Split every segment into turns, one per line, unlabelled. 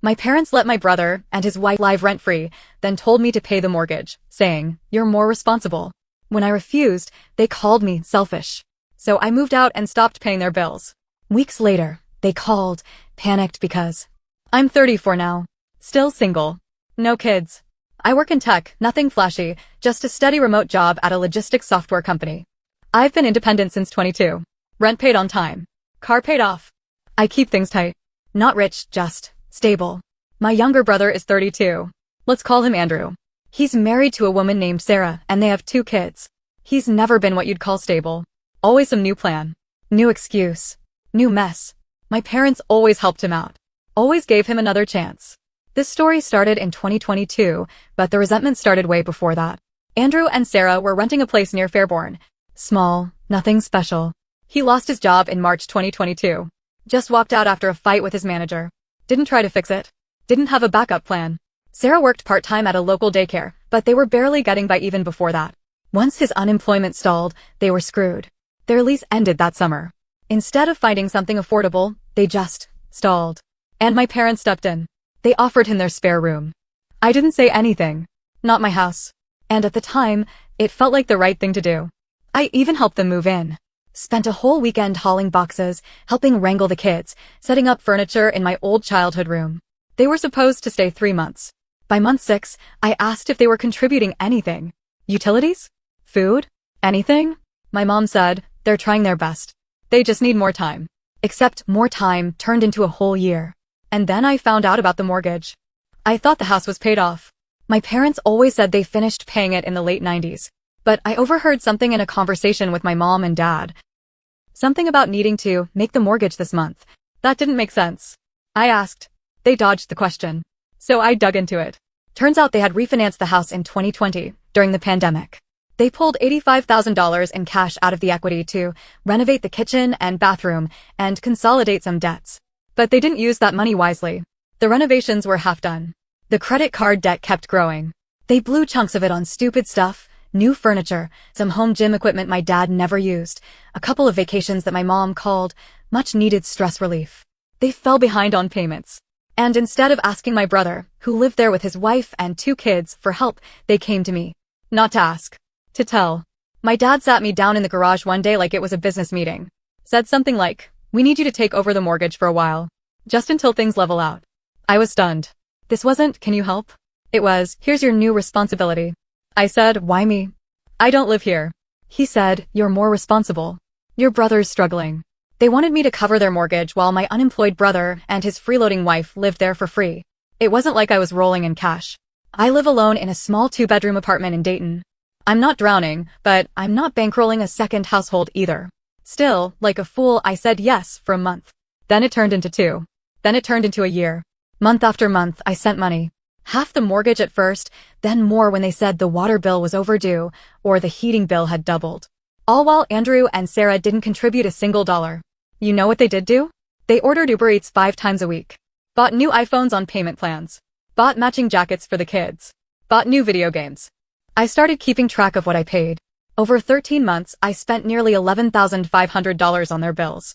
My parents let my brother and his wife live rent-free, then told me to pay the mortgage, saying, "You're more responsible." When I refused, they called me selfish. So I moved out and stopped paying their bills. Weeks later, they called, panicked because I'm 34 now, still single, no kids. I work in tech, nothing flashy, just a steady remote job at a logistics software company. I've been independent since 22. Rent paid on time. Car paid off. I keep things tight. Not rich, just stable. My younger brother is 32. Let's call him Andrew. He's married to a woman named Sarah, and they have 2 kids. He's never been what you'd call stable. Always some new plan. New excuse. New mess. My parents always helped him out. Always gave him another chance. This story started in 2022, but the resentment started way before that. Andrew and Sarah were renting a place near Fairborn. Small, nothing special. He lost his job in March 2022. Just walked out after a fight with his manager. Didn't try to fix it. Didn't have a backup plan. Sarah worked part-time at a local daycare, but they were barely getting by even before that. Once his unemployment stalled, they were screwed. Their lease ended that summer. Instead of finding something affordable, they just stalled. And my parents stepped in. They offered him their spare room. I didn't say anything. Not my house. And at the time, it felt like the right thing to do. I even helped them move in. Spent a whole weekend hauling boxes, helping wrangle the kids, setting up furniture in my old childhood room. They were supposed to stay 3 months. By month 6, I asked if they were contributing anything. Utilities? Food? Anything? My mom said, they're trying their best. They just need more time. Except more time turned into a whole year. And then I found out about the mortgage. I thought the house was paid off. My parents always said they finished paying it in the late 90s. But I overheard something in a conversation with my mom and dad. Something about needing to make the mortgage this month. That didn't make sense. I asked. They dodged the question. So I dug into it. Turns out they had refinanced the house in 2020, during the pandemic. They pulled $85,000 in cash out of the equity to renovate the kitchen and bathroom and consolidate some debts. But they didn't use that money wisely. The renovations were half done. The credit card debt kept growing. They blew chunks of it on stupid stuff, new furniture, some home gym equipment my dad never used, a couple of vacations that my mom called much-needed stress relief. They fell behind on payments. And instead of asking my brother, who lived there with his wife and 2 kids, for help, they came to me. Not to ask. To tell. My dad sat me down in the garage one day like it was a business meeting. Said something like, "We need you to take over the mortgage for a while. Just until things level out." I was stunned. This wasn't, "Can you help?" It was, "Here's your new responsibility." I said, "Why me? I don't live here." He said, "You're more responsible. Your brother's struggling." They wanted me to cover their mortgage while my unemployed brother and his freeloading wife lived there for free. It wasn't like I was rolling in cash. I live alone in a small 2-bedroom apartment in Dayton. I'm not drowning, but I'm not bankrolling a second household either. Still, like a fool, I said yes for a month. Then it turned into 2. Then it turned into a year. Month after month, I sent money. Half the mortgage at first, then more when they said the water bill was overdue or the heating bill had doubled. All while Andrew and Sarah didn't contribute a single dollar. You know what they did do? They ordered Uber Eats 5 times a week. Bought new iPhones on payment plans. Bought matching jackets for the kids. Bought new video games. I started keeping track of what I paid. Over 13 months, I spent nearly $11,500 on their bills.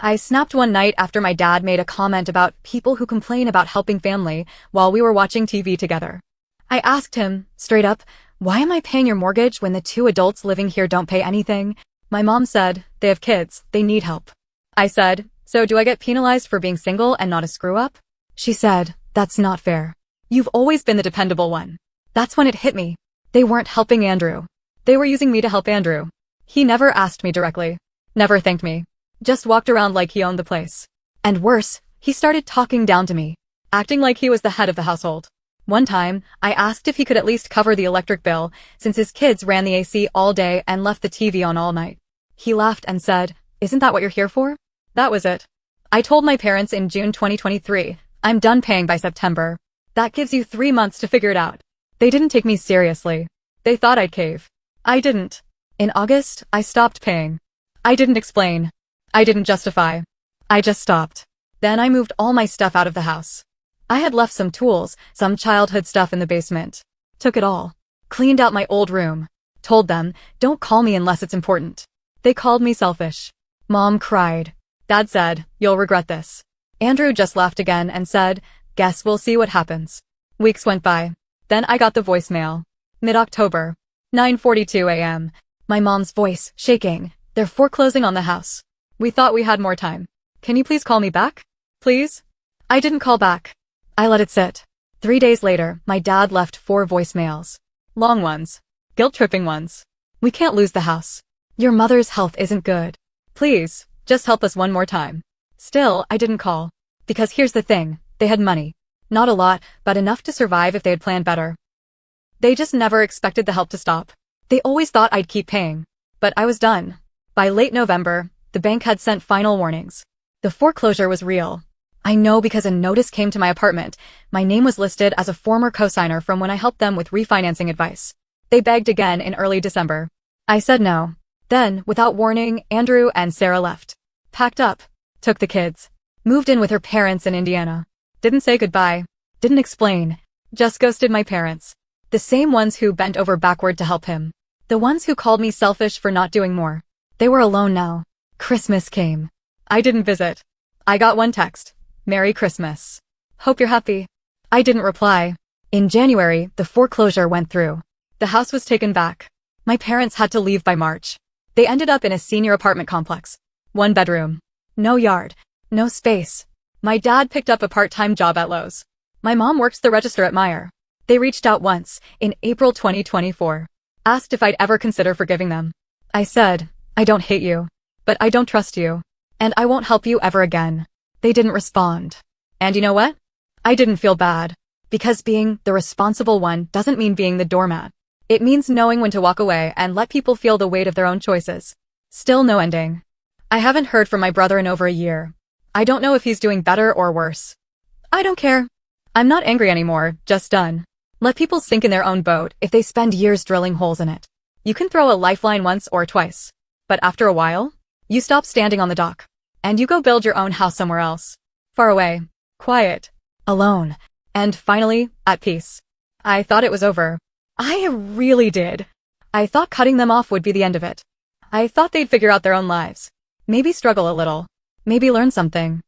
I snapped one night after my dad made a comment about people who complain about helping family while we were watching TV together. I asked him, straight up, "Why am I paying your mortgage when the 2 adults living here don't pay anything?" My mom said, "They have kids, they need help." I said, "So do I get penalized for being single and not a screw-up?" She said, "That's not fair. You've always been the dependable one." That's when it hit me. They weren't helping Andrew. They were using me to help Andrew. He never asked me directly. Never thanked me. Just walked around like he owned the place. And worse, he started talking down to me. Acting like he was the head of the household. One time, I asked if he could at least cover the electric bill, since his kids ran the AC all day and left the TV on all night. He laughed and said, "Isn't that what you're here for?" That was it. I told my parents in June 2023, "I'm done paying by September. That gives you 3 months to figure it out." They didn't take me seriously. They thought I'd cave. I didn't. In August, I stopped paying. I didn't explain. I didn't justify. I just stopped. Then I moved all my stuff out of the house. I had left some tools, some childhood stuff in the basement. Took it all. Cleaned out my old room. Told them, "Don't call me unless it's important." They called me selfish. Mom cried. Dad said, "You'll regret this." Andrew just laughed again and said, Guess we'll see what happens. Weeks went by. Then I got the voicemail. Mid-October. 9:42 a.m. My mom's voice, shaking. They're foreclosing on the house. We thought we had more time. Can you please call me back? Please? I didn't call back. I let it sit. 3 days later, my dad left 4 voicemails. Long ones. Guilt-tripping ones. We can't lose the house. Your mother's health isn't good. Please, just help us one more time. Still, I didn't call. Because here's the thing, they had money. Not a lot, but enough to survive if they had planned better. They just never expected the help to stop. They always thought I'd keep paying. But I was done. By late November, the bank had sent final warnings. The foreclosure was real. I know because a notice came to my apartment. My name was listed as a former cosigner from when I helped them with refinancing advice. They begged again in early December. I said no. Then, without warning, Andrew and Sarah left. Packed up. Took the kids. Moved in with her parents in Indiana. Didn't say goodbye. Didn't explain. Just ghosted my parents. The same ones who bent over backward to help him. The ones who called me selfish for not doing more. They were alone now. Christmas came. I didn't visit. I got one text. Merry Christmas. Hope you're happy. I didn't reply. In January, the foreclosure went through. The house was taken back. My parents had to leave by March. They ended up in a senior apartment complex. 1 bedroom. No yard. No space. My dad picked up a part-time job at Lowe's. My mom works the register at Meijer. They reached out once, in April 2024. Asked if I'd ever consider forgiving them. I said, I don't hate you. But I don't trust you. And I won't help you ever again. They didn't respond. And you know what? I didn't feel bad. Because being the responsible one doesn't mean being the doormat. It means knowing when to walk away and let people feel the weight of their own choices. Still no ending. I haven't heard from my brother in over a year. I don't know if he's doing better or worse. I don't care. I'm not angry anymore, just done. Let people sink in their own boat if they spend years drilling holes in it. You can throw a lifeline once or twice. But after a while, you stop standing on the dock. And you go build your own house somewhere else. Far away. Quiet. Alone. And finally, at peace. I thought it was over. I really did. I thought cutting them off would be the end of it. I thought they'd figure out their own lives. Maybe struggle a little. Maybe learn something.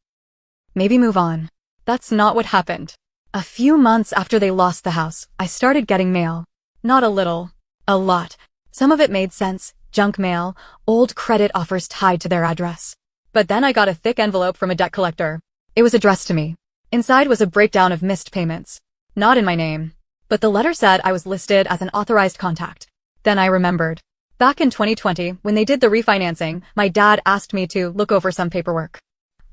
Maybe move on. That's not what happened. A few months after they lost the house, I started getting mail. Not a little. A lot. Some of it made sense. Junk mail, old credit offers tied to their address. But then I got a thick envelope from a debt collector. It was addressed to me. Inside was a breakdown of missed payments. Not in my name. But the letter said I was listed as an authorized contact. Then I remembered. Back in 2020, when they did the refinancing, my dad asked me to look over some paperwork.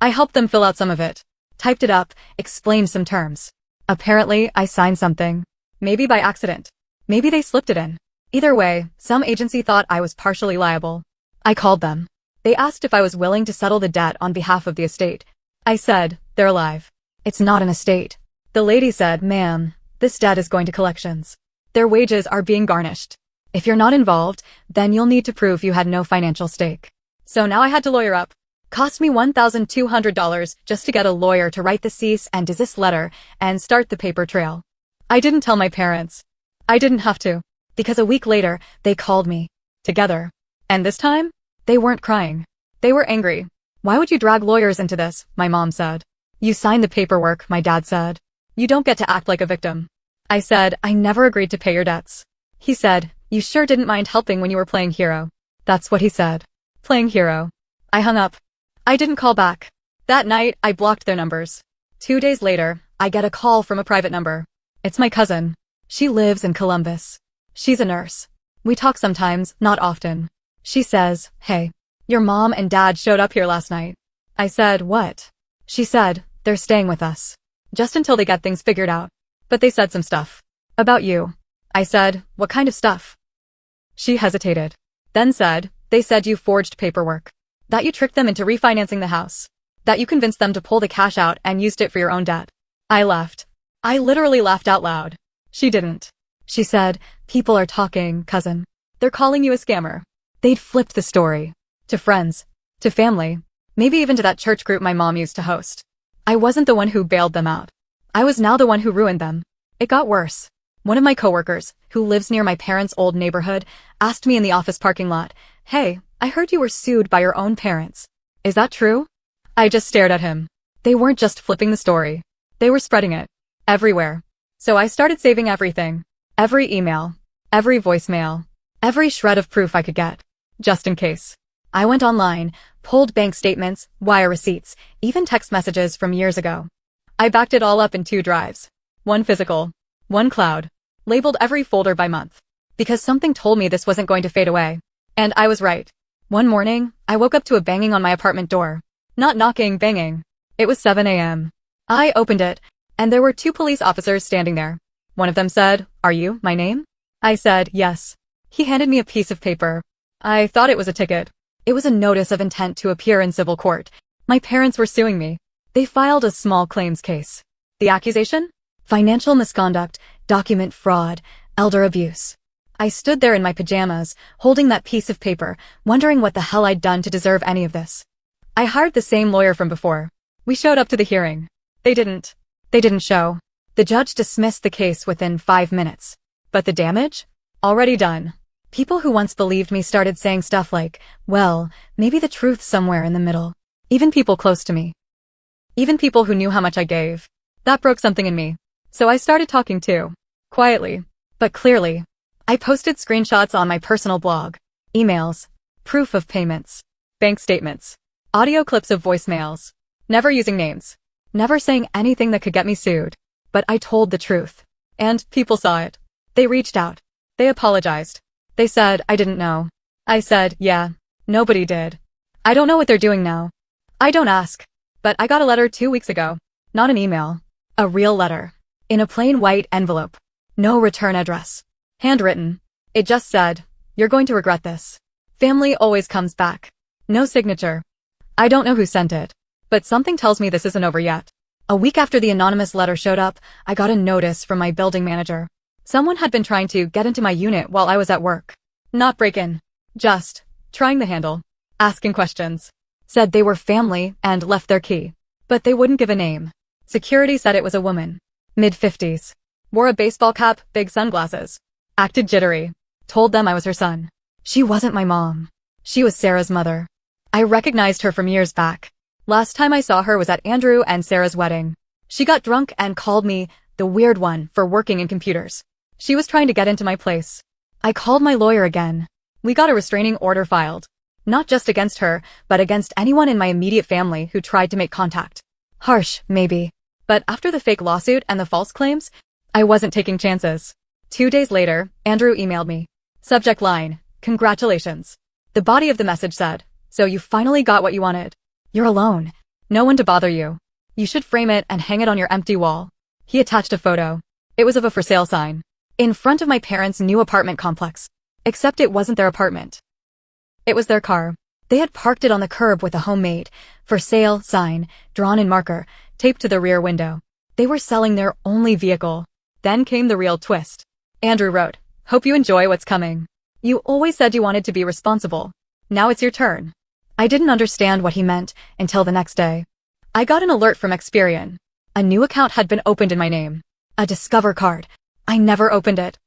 I helped them fill out some of it. Typed it up, explained some terms. Apparently, I signed something. Maybe by accident. Maybe they slipped it in. Either way, some agency thought I was partially liable. I called them. They asked if I was willing to settle the debt on behalf of the estate. I said, they're alive. It's not an estate. The lady said, ma'am, this debt is going to collections. Their wages are being garnished. If you're not involved, then you'll need to prove you had no financial stake. So now I had to lawyer up. Cost me $1,200 just to get a lawyer to write the cease and desist letter and start the paper trail. I didn't tell my parents. I didn't have to. Because a week later, they called me. Together. And this time, they weren't crying. They were angry. Why would you drag lawyers into this? My mom said. You signed the paperwork, my dad said. You don't get to act like a victim. I said, I never agreed to pay your debts. He said, you sure didn't mind helping when you were playing hero. That's what he said. Playing hero. I hung up. I didn't call back. That night, I blocked their numbers. 2 days later, I get a call from a private number. It's my cousin. She lives in Columbus. She's a nurse. We talk sometimes, not often. She says, hey, your mom and dad showed up here last night. I said, what? She said, they're staying with us. Just until they get things figured out. But they said some stuff. About you. I said, what kind of stuff? She hesitated. Then said, they said you forged paperwork. That you tricked them into refinancing the house. That you convinced them to pull the cash out and used it for your own debt. I laughed. I literally laughed out loud. She didn't. She said, people are talking, cousin. They're calling you a scammer. They'd flipped the story. To friends. To family. Maybe even to that church group my mom used to host. I wasn't the one who bailed them out. I was now the one who ruined them. It got worse. One of my coworkers, who lives near my parents' old neighborhood, asked me in the office parking lot, hey, I heard you were sued by your own parents. Is that true? I just stared at him. They weren't just flipping the story. They were spreading it. everywhere. So I started saving everything. Every email, every voicemail, every shred of proof I could get. Just in case. I went online, pulled bank statements, wire receipts, even text messages from years ago. I backed it all up in 2 drives. One physical, one cloud. Labeled every folder by month. Because something told me this wasn't going to fade away. And I was right. One morning, I woke up to a banging on my apartment door. Not knocking, banging. It was 7 a.m. I opened it, and there were 2 police officers standing there. One of them said, "Are you my name?" I said, "Yes." He handed me a piece of paper. I thought it was a ticket. It was a notice of intent to appear in civil court. My parents were suing me. They filed a small claims case. The accusation? Financial misconduct, document fraud, elder abuse. I stood there in my pajamas, holding that piece of paper, wondering what the hell I'd done to deserve any of this. I hired the same lawyer from before. We showed up to the hearing. They didn't show. The judge dismissed the case within 5 minutes. But the damage? Already done. People who once believed me started saying stuff like, well, maybe the truth's somewhere in the middle. Even people close to me. Even people who knew how much I gave. That broke something in me. So I started talking too. Quietly. But clearly. I posted screenshots on my personal blog. Emails. Proof of payments. Bank statements. Audio clips of voicemails. Never using names. Never saying anything that could get me sued. But I told the truth. And people saw it. They reached out. They apologized. They said I didn't know. I said, yeah, nobody did. I don't know what they're doing now. I don't ask. But I got a letter 2 weeks ago. Not an email. A real letter. In a plain white envelope. No return address. Handwritten. It just said, "You're going to regret this. Family always comes back." No signature. I don't know who sent it. But something tells me this isn't over yet. A week after the anonymous letter showed up, I got a notice from my building manager. Someone had been trying to get into my unit while I was at work. Not break in. Just trying the handle. Asking questions. Said they were family and left their key. But they wouldn't give a name. Security said it was a woman. Mid-50s. Wore a baseball cap, big sunglasses. Acted jittery. Told them I was her son. She wasn't my mom. She was Sarah's mother. I recognized her from years back. Last time I saw her was at Andrew and Sarah's wedding. She got drunk and called me the weird one for working in computers. She was trying to get into my place. I called my lawyer again. We got a restraining order filed. Not just against her, but against anyone in my immediate family who tried to make contact. Harsh, maybe. But after the fake lawsuit and the false claims, I wasn't taking chances. 2 days later, Andrew emailed me. Subject line, "Congratulations." The body of the message said, "So you finally got what you wanted. You're alone. No one to bother you. You should frame it and hang it on your empty wall." He attached a photo. It was of a for sale sign. In front of my parents' new apartment complex. Except it wasn't their apartment. It was their car. They had parked it on the curb with a homemade, "For sale" sign, drawn in marker, taped to the rear window. They were selling their only vehicle. Then came the real twist. Andrew wrote, "Hope you enjoy what's coming. You always said you wanted to be responsible. Now it's your turn." I didn't understand what he meant until the next day. I got an alert from Experian. A new account had been opened in my name. A Discover card. I never opened it.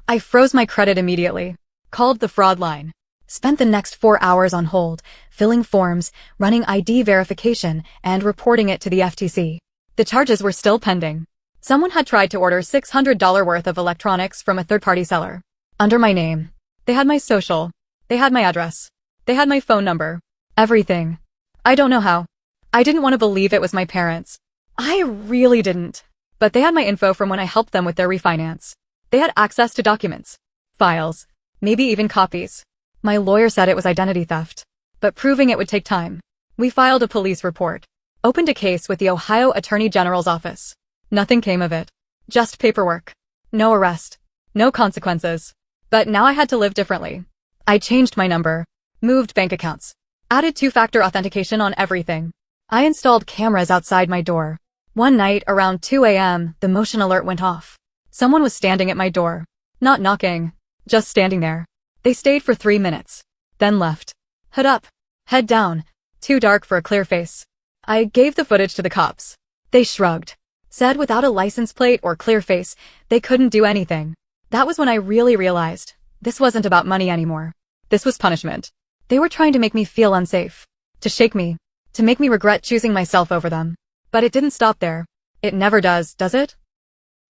I froze my credit immediately. Called the fraud line. Spent the next 4 hours on hold, filling forms, running ID verification, and reporting it to the FTC. The charges were still pending. Someone had tried to order $600 worth of electronics from a third-party seller. Under my name. They had my social. They had my address. They had my phone number. Everything. I don't know how. I didn't want to believe it was my parents. I really didn't. But they had my info from when I helped them with their refinance. They had access to documents, files, maybe even copies. My lawyer said it was identity theft, but proving it would take time. We filed a police report. Opened a case with the Ohio Attorney General's office. Nothing came of it. Just paperwork. No arrest. No consequences. But now I had to live differently. I changed my number. Moved bank accounts. Added 2-factor authentication on everything. I installed cameras outside my door. One night, around 2 a.m., the motion alert went off. Someone was standing at my door. Not knocking. Just standing there. They stayed for 3 minutes. Then left. Hood up. Head down. Too dark for a clear face. I gave the footage to the cops. They shrugged. Said without a license plate or clear face, they couldn't do anything. That was when I really realized. This wasn't about money anymore. This was punishment. They were trying to make me feel unsafe. To shake me. To make me regret choosing myself over them. But it didn't stop there. It never does it?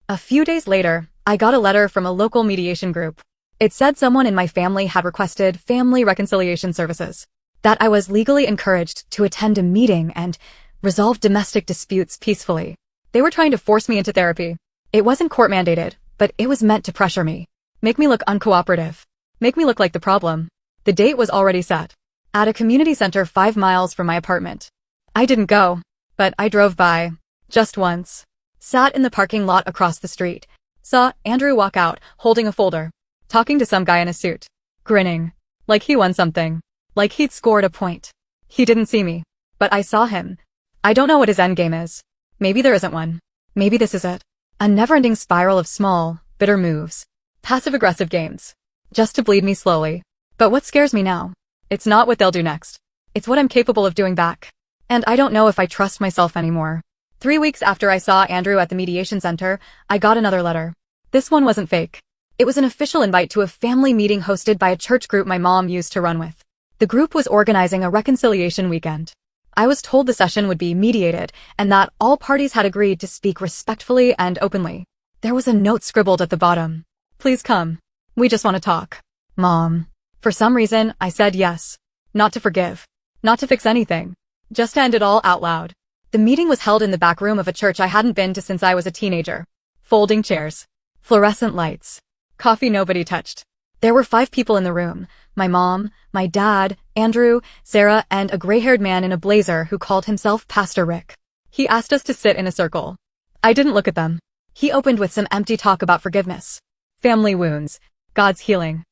A few days later, I got a letter from a local mediation group. It said someone in my family had requested family reconciliation services, that I was legally encouraged to attend a meeting and resolve domestic disputes peacefully. They were trying to force me into therapy. It wasn't court-mandated, but it was meant to pressure me, make me look uncooperative, make me look like the problem. The date was already set, at a community center 5 miles from my apartment. I didn't go, but I drove by, just once, sat in the parking lot across the street, saw Andrew walk out holding a folder, talking to some guy in a suit, grinning, like he won something, like he'd scored a point. He didn't see me, but I saw him. I don't know what his endgame is. Maybe there isn't one. Maybe this is it. A never-ending spiral of small, bitter moves, passive-aggressive games, just to bleed me slowly. But what scares me now? It's not what they'll do next. It's what I'm capable of doing back. And I don't know if I trust myself anymore. 3 weeks after I saw Andrew at the mediation center, I got another letter. This one wasn't fake. It was an official invite to a family meeting hosted by a church group my mom used to run with. The group was organizing a reconciliation weekend. I was told the session would be mediated and that all parties had agreed to speak respectfully and openly. There was a note scribbled at the bottom. Please come. We just want to talk. Mom. For some reason, I said yes. Not to forgive. Not to fix anything. Just to end it all out loud. The meeting was held in the back room of a church I hadn't been to since I was a teenager. Folding chairs. Fluorescent lights. Coffee nobody touched. There were 5 people in the room. My mom, my dad, Andrew, Sarah, and a gray-haired man in a blazer who called himself Pastor Rick. He asked us to sit in a circle. I didn't look at them. He opened with some empty talk about forgiveness, family wounds, God's healing.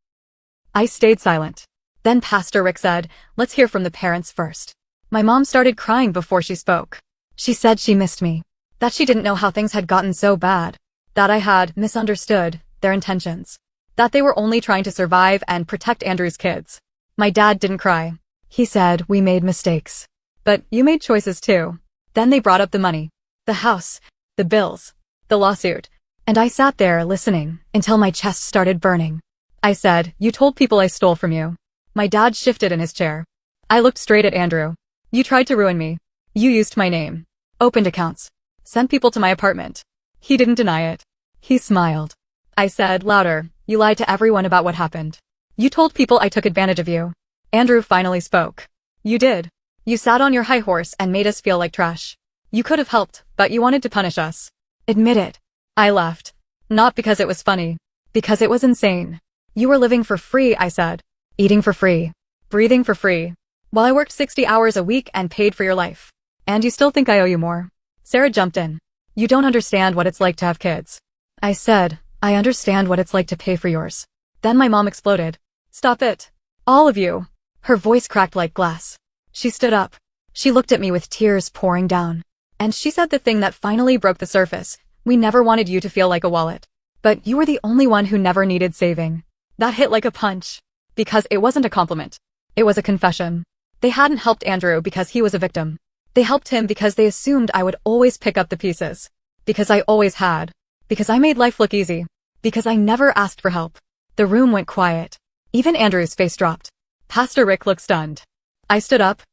I stayed silent. Then Pastor Rick said, let's hear from the parents first. My mom started crying before she spoke. She said she missed me, that she didn't know how things had gotten so bad, that I had misunderstood their intentions, that they were only trying to survive and protect Andrew's kids. My dad didn't cry. He said, we made mistakes. But you made choices too. Then they brought up the money, the house, the bills, the lawsuit, and I sat there listening until my chest started burning. I said, you told people I stole from you. My dad shifted in his chair. I looked straight at Andrew. You tried to ruin me. You used my name, opened accounts, sent people to my apartment. He didn't deny it. He smiled. I said louder, you lied to everyone about what happened. You told people I took advantage of you. Andrew finally spoke. You did. You sat on your high horse and made us feel like trash. You could have helped, but you wanted to punish us. Admit it. I laughed. Not because it was funny. Because it was insane. You were living for free, I said. Eating for free. Breathing for free. While I worked 60 hours a week and paid for your life. And you still think I owe you more. Sarah jumped in. You don't understand what it's like to have kids. I said, I understand what it's like to pay for yours. Then my mom exploded. Stop it. All of you. Her voice cracked like glass. She stood up. She looked at me with tears pouring down. And she said the thing that finally broke the surface. We never wanted you to feel like a wallet. But you were the only one who never needed saving. That hit like a punch. Because it wasn't a compliment. It was a confession. They hadn't helped Andrew because he was a victim. They helped him because they assumed I would always pick up the pieces. Because I always had. Because I made life look easy. Because I never asked for help. The room went quiet. Even Andrew's face dropped. Pastor Rick looked stunned. I stood up.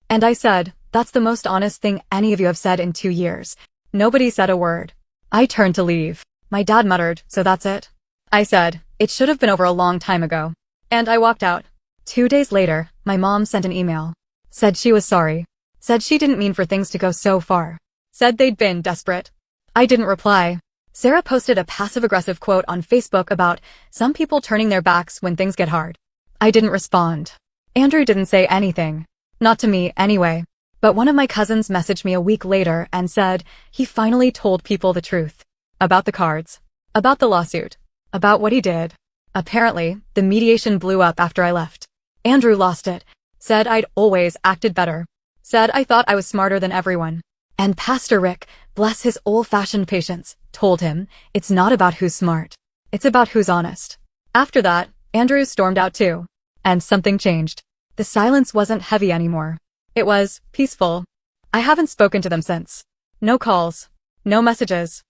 And I said, that's the most honest thing any of you have said in 2 years. Nobody said a word. I turned to leave. My dad muttered, so that's it? I said, it should have been over a long time ago. And I walked out. 2 days later, my mom sent an email. Said she was sorry. Said she didn't mean for things to go so far. Said they'd been desperate. I didn't reply. Sarah posted a passive-aggressive quote on Facebook about some people turning their backs when things get hard. I didn't respond. Andrew didn't say anything. Not to me, anyway. But one of my cousins messaged me a week later and said he finally told people the truth. About the cards. About the lawsuit. About what he did. Apparently, the mediation blew up after I left. Andrew lost it. Said I'd always acted better. Said I thought I was smarter than everyone. And Pastor Rick, bless his old-fashioned patience, told him, it's not about who's smart. It's about who's honest. After that, Andrew stormed out too. And something changed. The silence wasn't heavy anymore. It was peaceful. I haven't spoken to them since. No calls. No messages.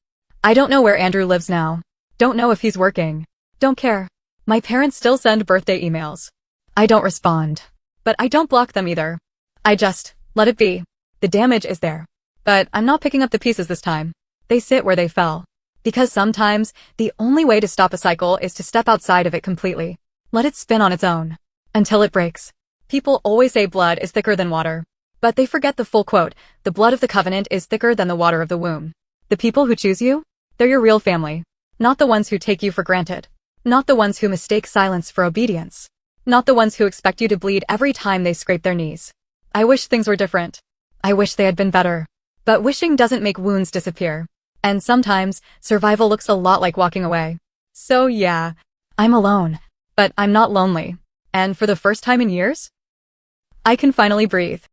I don't know where Andrew lives now. Don't know if he's working. Don't care. My parents still send birthday emails. I don't respond. But I don't block them either. I just let it be. The damage is there. But I'm not picking up the pieces this time. They sit where they fell. Because sometimes, the only way to stop a cycle is to step outside of it completely. Let it spin on its own. Until it breaks. People always say blood is thicker than water. But they forget the full quote, the blood of the covenant is thicker than the water of the womb. The people who choose you? They're your real family. Not the ones who take you for granted. Not the ones who mistake silence for obedience. Not the ones who expect you to bleed every time they scrape their knees. I wish things were different. I wish they had been better. But wishing doesn't make wounds disappear. And sometimes, survival looks a lot like walking away. So yeah, I'm alone. But I'm not lonely. And for the first time in years, I can finally breathe.